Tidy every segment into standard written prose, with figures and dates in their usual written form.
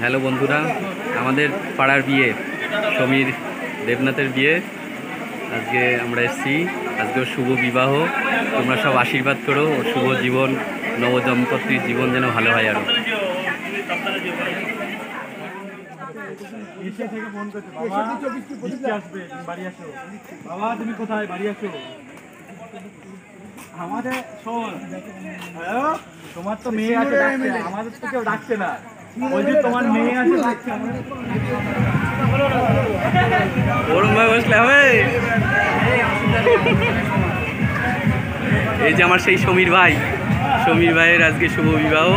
Hello বন্ধুরা, আমাদের পাড়ার বিয়ে, সমীর দেবনাথের বিয়ে। আজকে আমরা এসেছি, আজকেও শুভ বিবাহ। তোমরা সব আশীর্বাদ করো, ও শুভ জীবন, নবদম্পতির জীবন যেন ভালো হয় আরো। আমাদের শোন, তোমার তো মেয়ে আছে, আমাদের তো কেউ ডাকছে না। ওই যে তোমার মেয়ে আছে ডাকছে। ওরম ভাবে বসলে হবে। এই যে আমার সেই সমীর ভাইয়ের আজকে শুভ বিবাহ।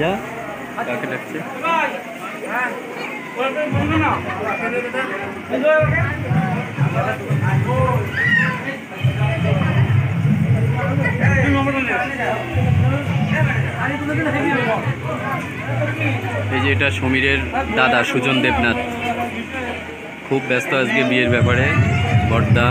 যা কাকে ডাকছে? এই যে এটা সমীরের দাদা সুজন দেবনাথ, খুব ব্যস্ত আজকে বিয়ের ব্যাপারে। বড়দা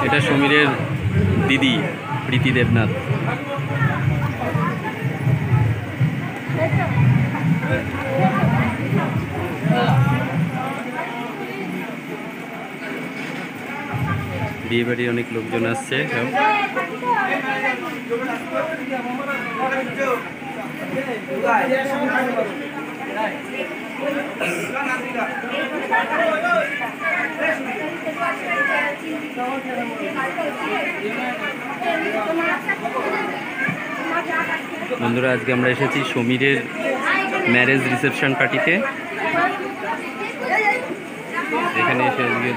এটা সমীরের দিদি প্রীতি দেবনাথ। বিয়ে বাড়ি অনেক লোকজন আসছে সব। বন্ধুরা, আজকে আমরা এসেছি সমীরের ম্যারেজ রিসেপশন পার্টিতে। এখানে এসে আজকে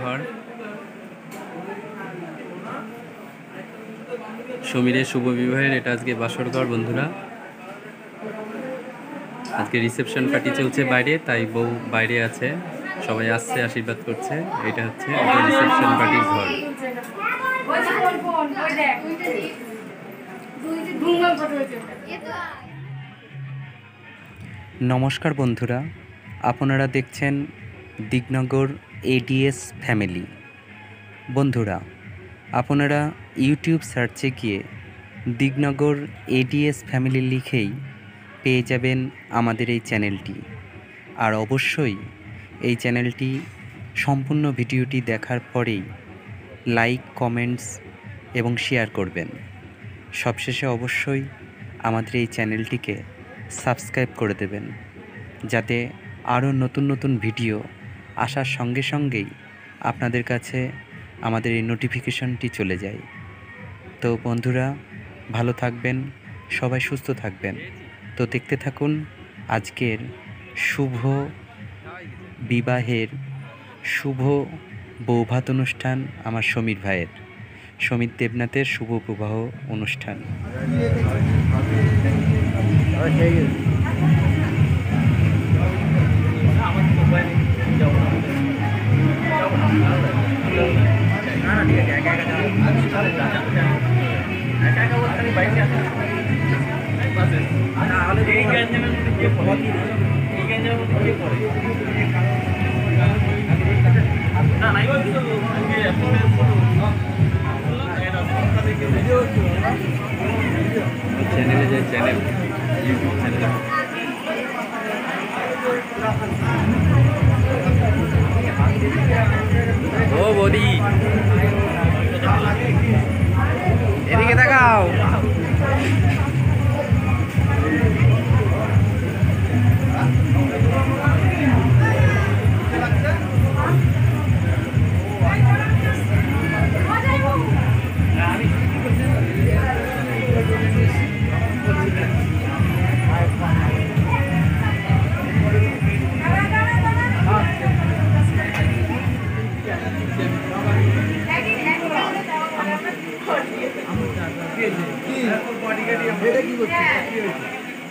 ঘর সমীরের শুভ বিবাহের এটা আজকে বাসর ঘর। বন্ধুরা, আজকে রিসেপশন পার্টি চলছে বাইরে, তাই বউ বাইরে আছে, সবাই আসছে, আশীর্বাদ করছে। এটা হচ্ছে রিসেপশন পার্টির ঘর। নমস্কার বন্ধুরা, আপনারা দেখছেন দিগনগর এডিএস ফ্যামিলি। বন্ধুরা, আপনারা ইউটিউব সার্চে গিয়ে দিগনগর এডিএস ফ্যামিলি লিখেই পেয়ে যাবেন আমাদের এই চ্যানেলটি। আর অবশ্যই এই চ্যানেলটি সম্পূর্ণ ভিডিওটি দেখার পরেই লাইক, কমেন্টস এবং শেয়ার করবেন। সবশেষে অবশ্যই আমাদের এই চ্যানেলটিকে সাবস্ক্রাইব করে দেবেন, যাতে আরও নতুন নতুন ভিডিও আসার সঙ্গে সঙ্গেই আপনাদের কাছে আমাদের এই নোটিফিকেশনটি চলে যায়। তো বন্ধুরা, ভালো থাকবেন, সবাই সুস্থ থাকবেন। তো দেখতে থাকুন আজকের শুভ বিবাহের শুভ বৌভাত অনুষ্ঠান, আমার সমীর ভাইয়ের, সমীর দেবনাথের শুভ বিবাহ অনুষ্ঠান। চ্যানেলে যে চ্যানেল, ইউটিউব চ্যানেল। ও বৌদি, এদিকে দেখাও।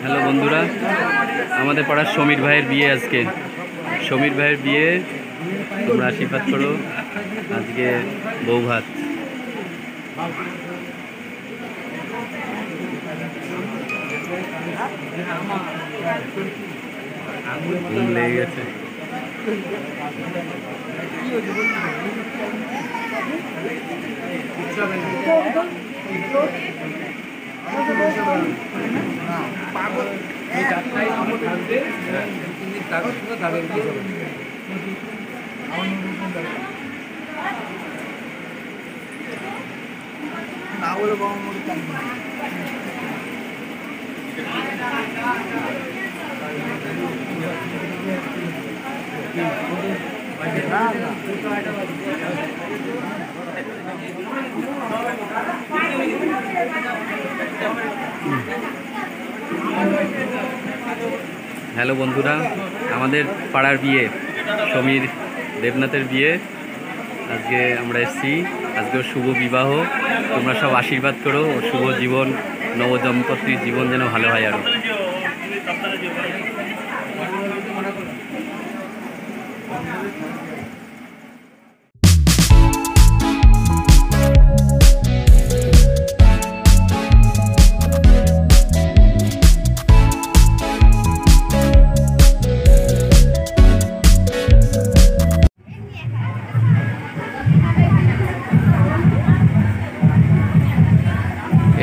হ্যালো বন্ধুরা, আমাদের পাড়ার সমীর ভাইয়ের বিয়ে আজকে। সমীর ভাইয়ের বিয়ে, তোমরা আশীর্বাদ করো। আজকে বউ ভাত। লেগে গেছে। হ্যালো বন্ধুরা, আমাদের পাড়ার বিয়ে, সমীর দেবনাথের বিয়ে। আজকে আমরা এসেছি, আজকে ওর শুভ বিবাহ। তোমরা সব আশীর্বাদ করো, ওর শুভ জীবন, নবদম্পতির জীবন যেন ভালো হয় আরও।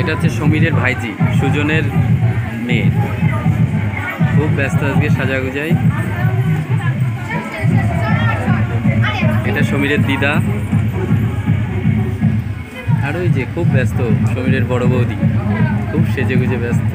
এটা হচ্ছে সমীরের ভাইজি, সুজনের মেয়ে। খুব ব্যস্ত আজকে সাজাগুজাই। এটা সমীরের দিদা। আর ওই যে খুব ব্যস্ত সমীরের বড় বৌদি, খুব সেজেগুজে ব্যস্ত।